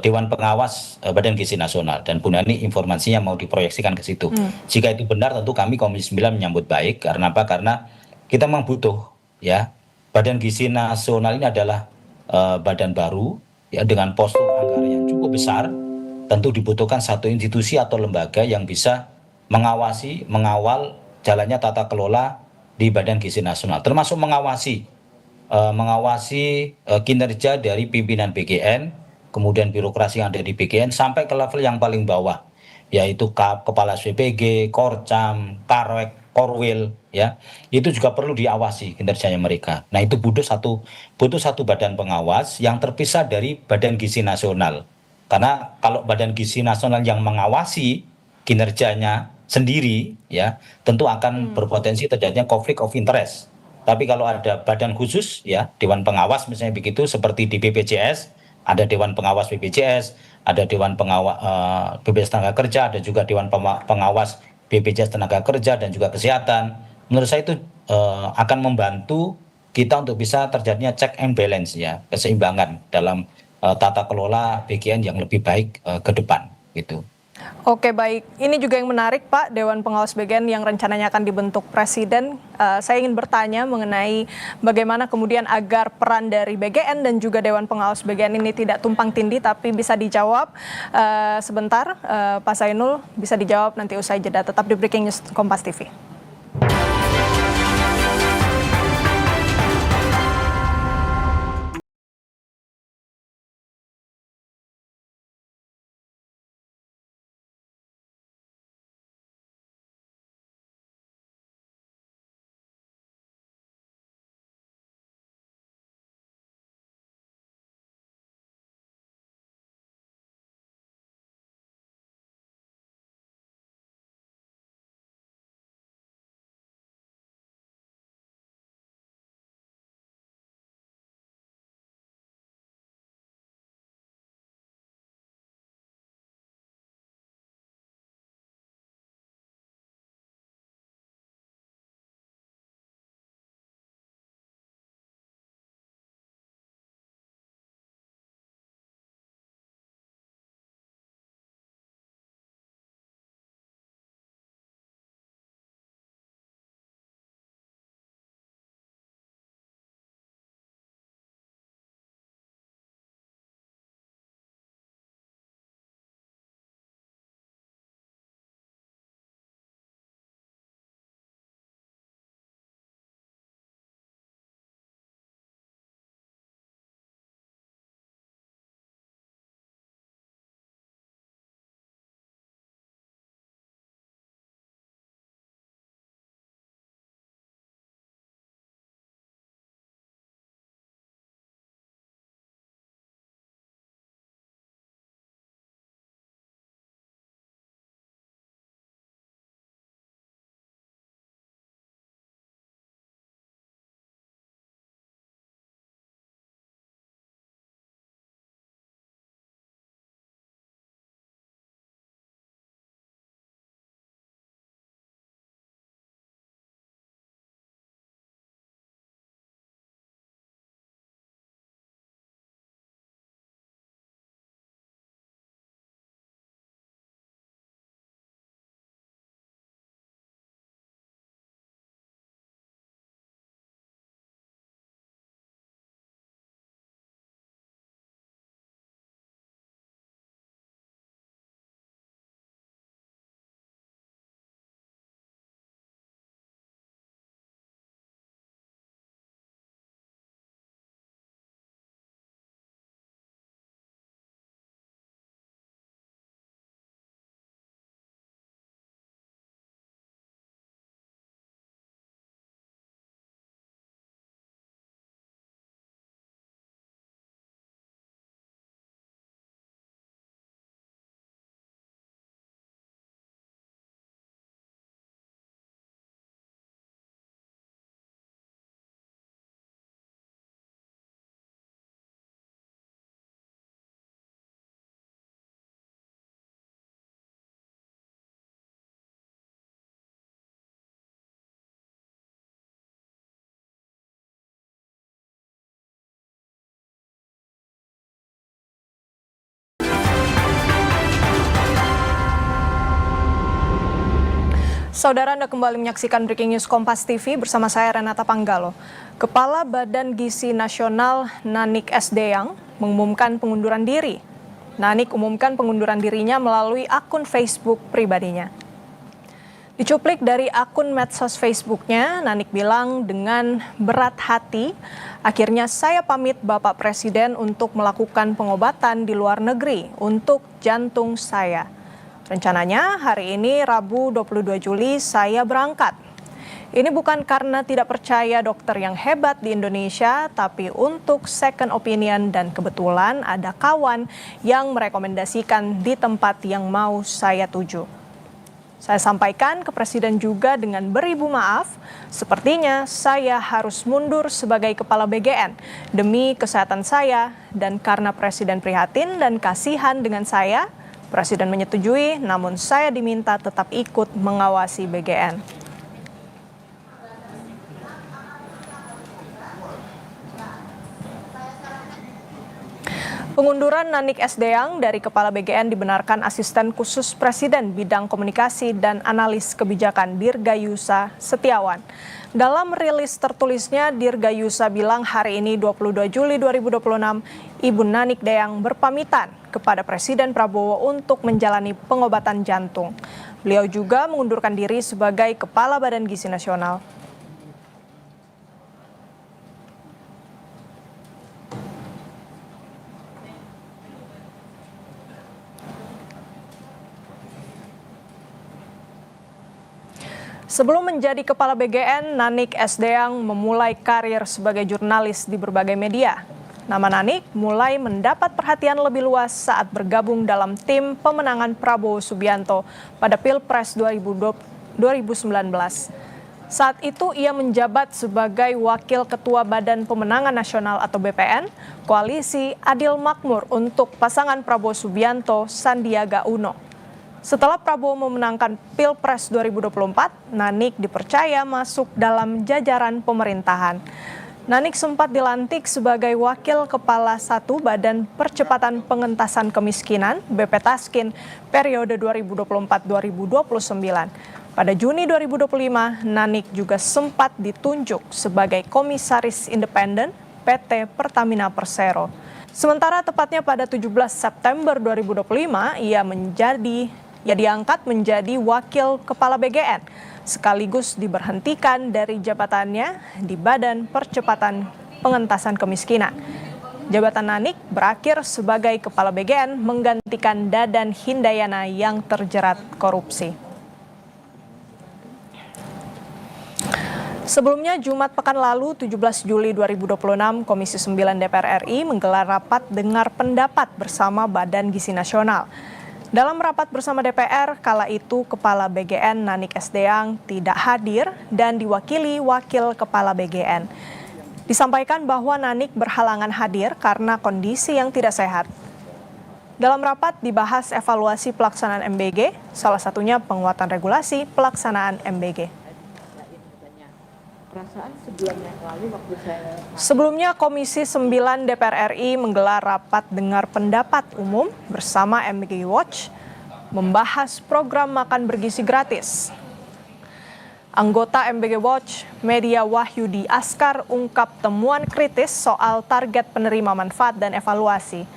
[SPEAKER 4] Dewan Pengawas Badan Gizi Nasional dan Bu Nani informasinya mau diproyeksikan ke situ. Jika itu benar tentu kami Komisi 9 menyambut baik. Karena apa? Karena kita memang butuh ya, Badan Gizi Nasional ini adalah badan baru ya dengan postur anggaran yang cukup besar. Tentu dibutuhkan satu institusi atau lembaga yang bisa mengawal jalannya tata kelola di Badan Gizi Nasional, termasuk mengawasi kinerja dari pimpinan BGN, kemudian birokrasi yang ada di BGN sampai ke level yang paling bawah, yaitu Kepala SPPG, Korcam, Karwek, Korwil, ya itu juga perlu diawasi kinerjanya mereka. Nah itu butuh satu badan pengawas yang terpisah dari Badan Gizi Nasional. Karena kalau Badan Gizi Nasional yang mengawasi kinerjanya sendiri, ya tentu akan berpotensi terjadinya konflik of interest. Tapi kalau ada badan khusus, ya Dewan Pengawas misalnya begitu, seperti di BPJS, ada Dewan Pengawas BPJS, ada Dewan Pengawas BPJS Tenaga Kerja, ada juga Dewan Pengawas BPJS Tenaga Kerja dan juga Kesehatan. Menurut saya itu akan membantu kita untuk bisa terjadinya check and balance ya, keseimbangan dalam tata kelola BGN yang lebih baik ke depan gitu.
[SPEAKER 1] Oke, baik. Ini juga yang menarik, Pak, Dewan Pengawas BGN yang rencananya akan dibentuk Presiden. Saya ingin bertanya mengenai bagaimana kemudian agar peran dari BGN dan juga Dewan Pengawas BGN ini tidak tumpang tindih, tapi bisa dijawab sebentar. Pak Zainul, bisa dijawab nanti usai jeda. Tetap di Breaking News Kompas TV. Saudara, Anda kembali menyaksikan Breaking News Kompas TV bersama saya Renata Panggalo. Kepala Badan Gizi Nasional Nanik Sdeyang mengumumkan pengunduran diri. Nanik umumkan pengunduran dirinya melalui akun Facebook pribadinya. Dicuplik dari akun medsos Facebooknya, Nanik bilang dengan berat hati, akhirnya saya pamit Bapak Presiden untuk melakukan pengobatan di luar negeri untuk jantung saya. Rencananya hari ini Rabu 22 Juli saya berangkat. Ini bukan karena tidak percaya dokter yang hebat di Indonesia, tapi untuk second opinion dan kebetulan ada kawan yang merekomendasikan di tempat yang mau saya tuju. Saya sampaikan ke Presiden juga dengan beribu maaf, sepertinya saya harus mundur sebagai Kepala BGN demi kesehatan saya dan karena Presiden prihatin dan kasihan dengan saya, Presiden menyetujui, namun saya diminta tetap ikut mengawasi BGN. Pengunduran Nanik Sdeyang dari Kepala BGN dibenarkan Asisten Khusus Presiden Bidang Komunikasi dan Analis Kebijakan Dirgayusa Setiawan. Dalam rilis tertulisnya, Dirgayusa bilang hari ini 22 Juli 2026, Ibu Nanik Sdeyang berpamitan kepada Presiden Prabowo untuk menjalani pengobatan jantung. Beliau juga mengundurkan diri sebagai Kepala Badan Gizi Nasional. Sebelum menjadi Kepala BGN, Nanik Sdeyang memulai karir sebagai jurnalis di berbagai media. Nama Nanik mulai mendapat perhatian lebih luas saat bergabung dalam tim pemenangan Prabowo Subianto pada Pilpres 2019. Saat itu ia menjabat sebagai Wakil Ketua Badan Pemenangan Nasional atau BPN, Koalisi Adil Makmur untuk pasangan Prabowo Subianto Sandiaga Uno. Setelah Prabowo memenangkan Pilpres 2024, Nanik dipercaya masuk dalam jajaran pemerintahan. Nanik sempat dilantik sebagai Wakil Kepala 1 Badan Percepatan Pengentasan Kemiskinan BP Taskin periode 2024-2029. Pada Juni 2025, Nanik juga sempat ditunjuk sebagai Komisaris Independen PT Pertamina Persero. Sementara tepatnya pada 17 September 2025, ia diangkat menjadi Wakil Kepala BGN, sekaligus diberhentikan dari jabatannya di Badan Percepatan Pengentasan Kemiskinan. Jabatan Nanik berakhir sebagai Kepala BGN menggantikan Dadan Hindayana yang terjerat korupsi. Sebelumnya, Jumat pekan lalu 17 Juli 2026, Komisi 9 DPR RI menggelar rapat dengar pendapat bersama Badan Gizi Nasional. Dalam rapat bersama DPR, kala itu Kepala BGN Nanik Sdeyang tidak hadir dan diwakili Wakil Kepala BGN. Disampaikan bahwa Nanik berhalangan hadir karena kondisi yang tidak sehat. Dalam rapat dibahas evaluasi pelaksanaan MBG, salah satunya penguatan regulasi pelaksanaan MBG. Sebelumnya, Komisi 9 DPR RI menggelar rapat dengar pendapat umum bersama MBG Watch membahas program makan bergizi gratis. Anggota MBG Watch, Media Wahyudi Askar, ungkap temuan kritis soal target penerima manfaat dan evaluasi.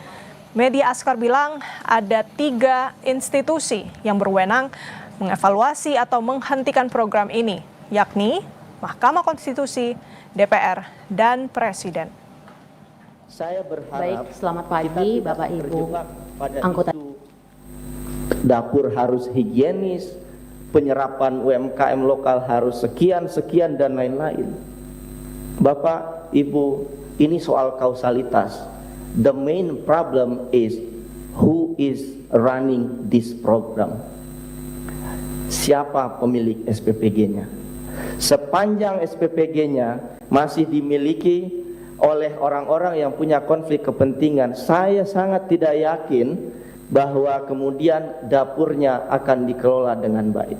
[SPEAKER 1] Media Askar bilang ada 3 institusi yang berwenang mengevaluasi atau menghentikan program ini, yakni Mahkamah Konstitusi, DPR, dan Presiden.
[SPEAKER 5] Saya berharap.
[SPEAKER 6] Baik, selamat pagi Bapak Ibu anggota.
[SPEAKER 5] Dapur harus higienis, penyerapan UMKM lokal harus sekian dan lain-lain. Bapak, Ibu, ini soal kausalitas. The main problem is who is running this program. Siapa pemilik SPPG-nya? Sepanjang SPPG-nya masih dimiliki oleh orang-orang yang punya konflik kepentingan, saya sangat tidak yakin bahwa kemudian dapurnya akan dikelola dengan baik.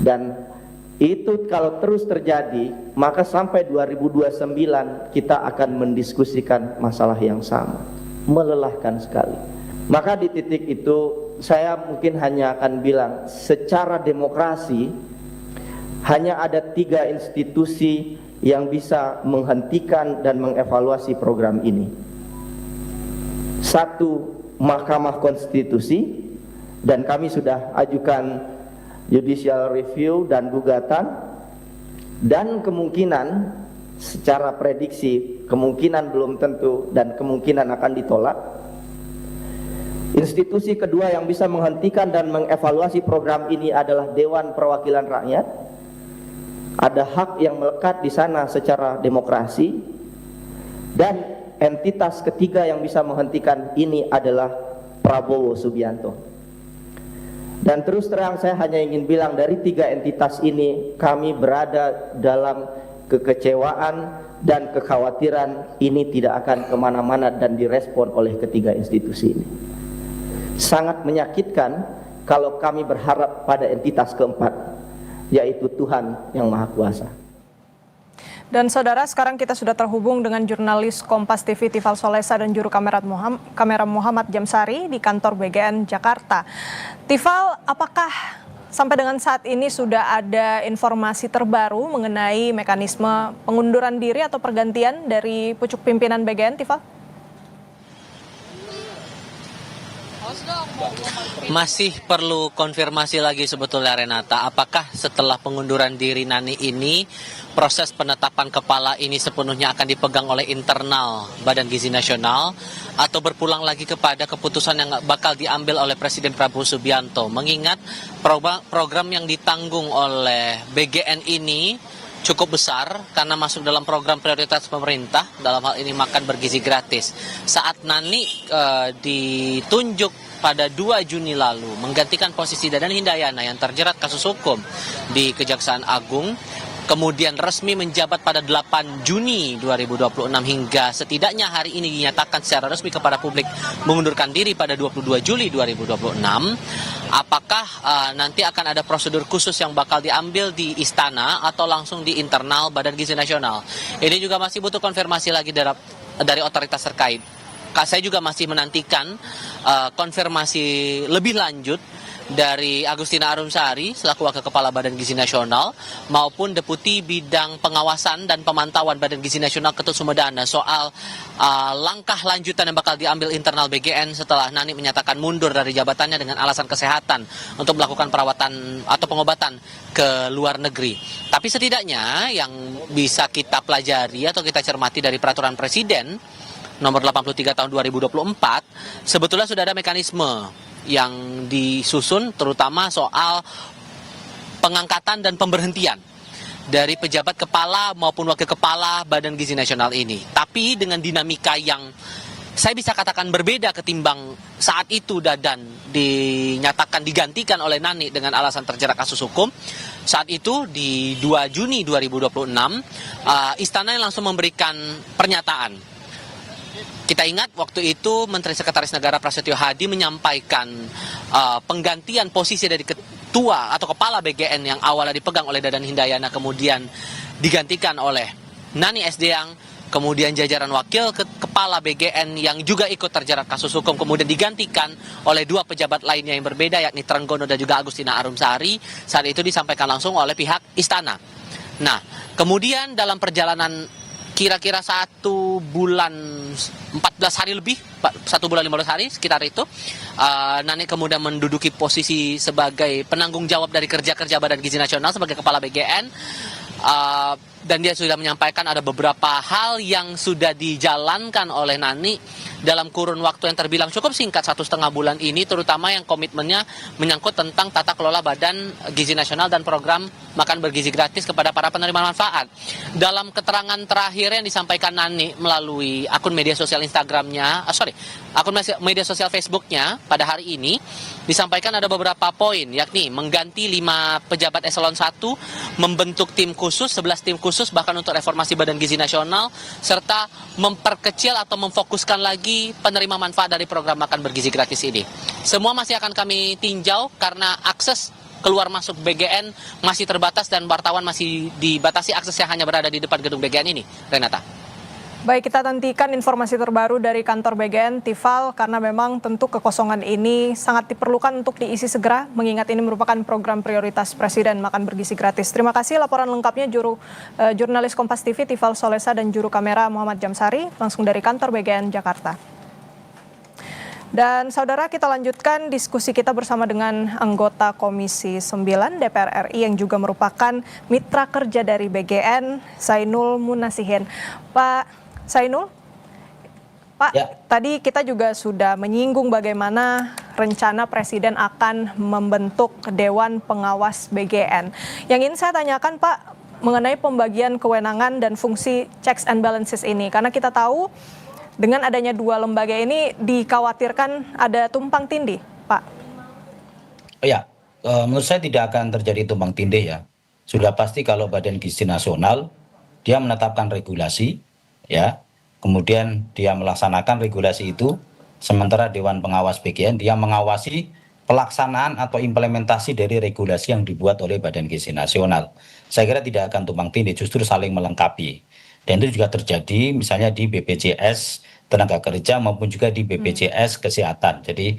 [SPEAKER 5] Dan itu kalau terus terjadi, maka sampai 2029 kita akan mendiskusikan masalah yang sama. Melelahkan sekali. Maka di titik itu saya mungkin hanya akan bilang, secara demokrasi hanya ada 3 institusi yang bisa menghentikan dan mengevaluasi program ini. 1, Mahkamah Konstitusi, dan kami sudah ajukan judicial review dan gugatan, dan kemungkinan secara prediksi, kemungkinan belum tentu dan kemungkinan akan ditolak. Institusi kedua yang bisa menghentikan dan mengevaluasi program ini adalah Dewan Perwakilan Rakyat. Ada hak yang melekat di sana secara demokrasi. Dan entitas ketiga yang bisa menghentikan ini adalah Prabowo Subianto. Dan terus terang saya hanya ingin bilang, dari 3 entitas ini kami berada dalam kekecewaan dan kekhawatiran ini tidak akan kemana-mana dan direspon oleh ketiga institusi ini. Sangat menyakitkan kalau kami berharap pada entitas keempat, yaitu Tuhan yang Maha Kuasa.
[SPEAKER 1] Dan saudara, sekarang kita sudah terhubung dengan jurnalis Kompas TV Tifal Solesa dan juru kamera Muhammad Jamsari di kantor BGN Jakarta. Tifal, apakah sampai dengan saat ini sudah ada informasi terbaru mengenai mekanisme pengunduran diri atau pergantian dari pucuk pimpinan BGN, Tifal?
[SPEAKER 2] Masih perlu konfirmasi lagi sebetulnya, Renata. Apakah setelah pengunduran diri Nani ini, proses penetapan kepala ini sepenuhnya akan dipegang oleh internal Badan Gizi Nasional, atau berpulang lagi kepada keputusan yang bakal diambil oleh Presiden Prabowo Subianto? Mengingat program yang ditanggung oleh BGN ini cukup besar karena masuk dalam program prioritas pemerintah, dalam hal ini makan bergizi gratis. Saat Nani ditunjuk pada 2 Juni lalu menggantikan posisi Dadan Hindayana yang terjerat kasus hukum di Kejaksaan Agung, kemudian resmi menjabat pada 8 Juni 2026 hingga setidaknya hari ini dinyatakan secara resmi kepada publik mengundurkan diri pada 22 Juli 2026. Apakah nanti akan ada prosedur khusus yang bakal diambil di istana atau langsung di internal Badan Gizi Nasional? Ini juga masih butuh konfirmasi lagi dari otoritas terkait. Saya juga masih menantikan konfirmasi lebih lanjut dari Agustina Arumsari selaku Wakil Kepala Badan Gizi Nasional maupun Deputi Bidang Pengawasan dan Pemantauan Badan Gizi Nasional Ketut Sumedana soal langkah lanjutan yang bakal diambil internal BGN setelah Nani menyatakan mundur dari jabatannya dengan alasan kesehatan untuk melakukan perawatan atau pengobatan ke luar negeri. Tapi setidaknya yang bisa kita pelajari atau kita cermati dari peraturan Presiden nomor 83 tahun 2024, sebetulnya sudah ada mekanisme yang disusun terutama soal pengangkatan dan pemberhentian dari pejabat kepala maupun wakil kepala Badan Gizi Nasional ini. Tapi dengan dinamika yang saya bisa katakan berbeda ketimbang saat itu Dadan dinyatakan digantikan oleh Nani dengan alasan terjerat kasus hukum. Saat itu di 2 Juni 2026, Istana yang langsung memberikan pernyataan. Kita ingat waktu itu Menteri Sekretaris Negara Prasetyo Hadi menyampaikan penggantian posisi dari ketua atau kepala BGN yang awalnya dipegang oleh Dadan Hindayana kemudian digantikan oleh Nani Sdeang, kemudian jajaran wakil kepala BGN yang juga ikut terjerat kasus hukum kemudian digantikan oleh 2 pejabat lainnya yang berbeda yakni Trenggono dan juga Agustina Arumsari. Saat itu disampaikan langsung oleh pihak istana. Nah, kemudian dalam perjalanan kira-kira 1 bulan 14 hari lebih, 1 bulan 15 hari sekitar itu, Nani kemudian menduduki posisi sebagai penanggung jawab dari kerja-kerja Badan Gizi Nasional sebagai kepala BGN, dan dia sudah menyampaikan ada beberapa hal yang sudah dijalankan oleh Nani dalam kurun waktu yang terbilang cukup singkat 1,5 bulan ini, terutama yang komitmennya menyangkut tentang tata kelola Badan Gizi Nasional dan program makan bergizi gratis kepada para penerima manfaat. Dalam keterangan terakhir yang disampaikan Nani melalui akun media sosial akun media sosial Facebooknya pada hari ini, disampaikan ada beberapa poin, yakni mengganti 5 pejabat eselon 1, membentuk tim khusus, 11 tim khusus bahkan untuk reformasi Badan Gizi Nasional, serta memperkecil atau memfokuskan lagi penerima manfaat dari program makan bergizi gratis ini. Semua masih akan kami tinjau karena akses keluar masuk BGN masih terbatas dan wartawan masih dibatasi aksesnya hanya berada di depan gedung BGN ini, Renata.
[SPEAKER 1] Baik, kita nantikan informasi terbaru dari kantor BGN, Tifal, karena memang tentu kekosongan ini sangat diperlukan untuk diisi segera, mengingat ini merupakan program prioritas Presiden Makan Bergizi Gratis. Terima kasih laporan lengkapnya jurnalis Kompas TV, Tifal Solesa, dan juru kamera Muhammad Jamsari, langsung dari kantor BGN, Jakarta. Dan saudara, kita lanjutkan diskusi kita bersama dengan anggota Komisi 9 DPR RI yang juga merupakan mitra kerja dari BGN, Zainul Munasihin. Pak Zainul, Pak,
[SPEAKER 4] Ya.
[SPEAKER 1] tadi kita juga sudah menyinggung bagaimana rencana Presiden akan membentuk Dewan Pengawas BGN. Yang ingin saya tanyakan, Pak, mengenai pembagian kewenangan dan fungsi checks and balances ini. Karena kita tahu dengan adanya dua lembaga ini dikhawatirkan ada tumpang tindih, Pak.
[SPEAKER 4] Ya, menurut saya tidak akan terjadi tumpang tindih ya. Sudah pasti kalau Badan Gizi Nasional dia menetapkan regulasi, ya, kemudian dia melaksanakan regulasi itu, sementara Dewan Pengawas BGN dia mengawasi pelaksanaan atau implementasi dari regulasi yang dibuat oleh Badan Gizi Nasional. Saya kira tidak akan tumpang tindih, justru saling melengkapi. Dan itu juga terjadi misalnya di BPJS Tenaga Kerja maupun juga di BPJS Kesehatan. Jadi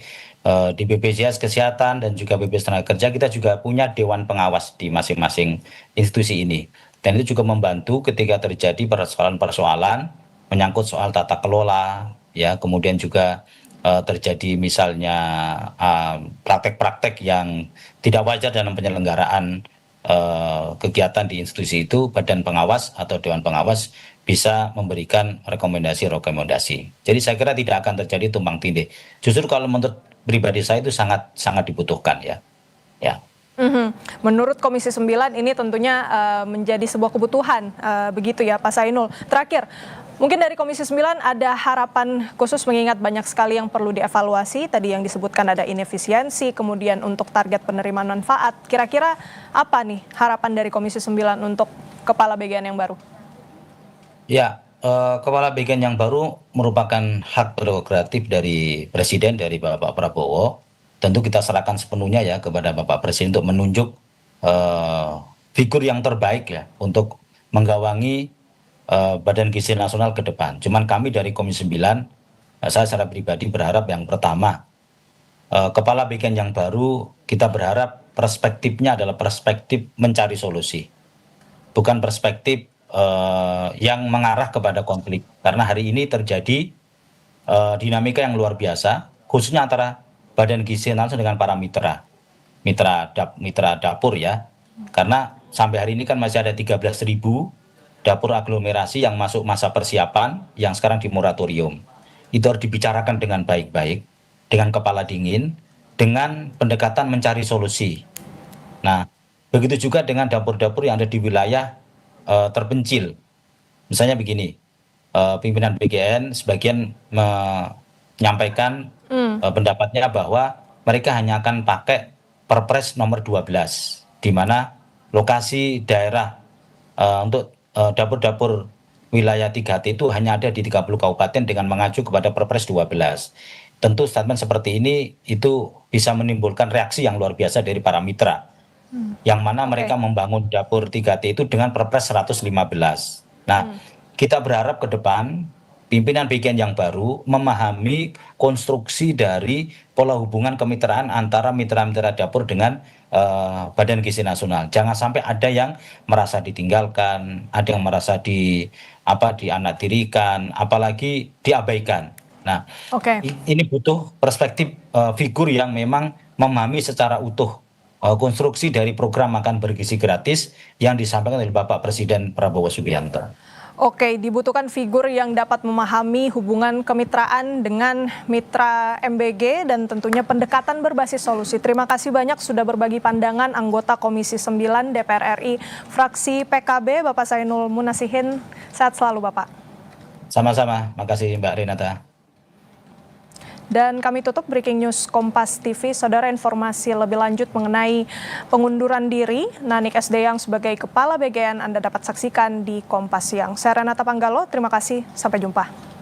[SPEAKER 4] di BPJS Kesehatan dan juga BPJS Tenaga Kerja kita juga punya Dewan Pengawas di masing-masing institusi ini. Dan itu juga membantu ketika terjadi persoalan-persoalan menyangkut soal tata kelola, ya, kemudian juga terjadi misalnya praktek-praktek yang tidak wajar dalam penyelenggaraan kegiatan di institusi itu, Badan Pengawas atau Dewan Pengawas bisa memberikan rekomendasi-rekomendasi. Jadi saya kira tidak akan terjadi tumpang tindih. Justru kalau menurut pribadi saya itu sangat dibutuhkan ya. Ya.
[SPEAKER 1] Menurut Komisi 9 ini tentunya menjadi sebuah kebutuhan, begitu ya Pak Zainul. Terakhir, mungkin dari Komisi 9 ada harapan khusus mengingat banyak sekali yang perlu dievaluasi. Tadi yang disebutkan ada inefisiensi, kemudian untuk target penerimaan manfaat. Kira-kira apa nih harapan dari Komisi 9 untuk Kepala BGN yang baru?
[SPEAKER 4] Ya, Kepala BGN yang baru merupakan hak prerogatif dari Presiden, dari Bapak Prabowo. Tentu kita serahkan sepenuhnya ya kepada Bapak Presiden untuk menunjuk figur yang terbaik ya untuk menggawangi Badan Gizi Nasional ke depan. Cuman kami dari Komisi 9, saya secara pribadi berharap yang pertama, Kepala BGN yang baru kita berharap perspektifnya adalah perspektif mencari solusi. Bukan perspektif yang mengarah kepada konflik. Karena hari ini terjadi dinamika yang luar biasa, khususnya antara Badan Gizi Nasional dengan para mitra dapur ya. Karena sampai hari ini kan masih ada 13.000 dapur aglomerasi yang masuk masa persiapan yang sekarang di moratorium. Itu harus dibicarakan dengan baik-baik, dengan kepala dingin, dengan pendekatan mencari solusi. Nah, begitu juga dengan dapur-dapur yang ada di wilayah terpencil. Misalnya begini, pimpinan BGN sebagian menyampaikan pendapatnya bahwa mereka hanya akan pakai Perpres nomor 12, di mana lokasi daerah untuk dapur-dapur wilayah 3T itu hanya ada di 30 kabupaten dengan mengacu kepada Perpres 12. Tentu statement seperti ini itu bisa menimbulkan reaksi yang luar biasa dari para mitra. Yang mana mereka membangun dapur 3T itu dengan Perpres 115. Nah, kita berharap ke depan pimpinan BGN yang baru memahami konstruksi dari pola hubungan kemitraan antara mitra-mitra dapur dengan Badan Gizi Nasional. Jangan sampai ada yang merasa ditinggalkan, ada yang merasa dianaktirikan, apalagi diabaikan. Nah, ini butuh perspektif figur yang memang memahami secara utuh konstruksi dari program makan bergizi gratis yang disampaikan oleh Bapak Presiden Prabowo Subianto.
[SPEAKER 1] Oke, dibutuhkan figur yang dapat memahami hubungan kemitraan dengan mitra MBG dan tentunya pendekatan berbasis solusi. Terima kasih banyak sudah berbagi pandangan anggota Komisi 9 DPR RI fraksi PKB, Bapak Zainul Munasihin. Sehat selalu, Bapak.
[SPEAKER 4] Sama-sama, makasih Mbak Renata.
[SPEAKER 1] Dan kami tutup Breaking News Kompas TV. Saudara, informasi lebih lanjut mengenai pengunduran diri Nanik Sdeyang sebagai Kepala BGN Anda dapat saksikan di Kompas Siang. Saya Renata Panggalo, terima kasih. Sampai jumpa.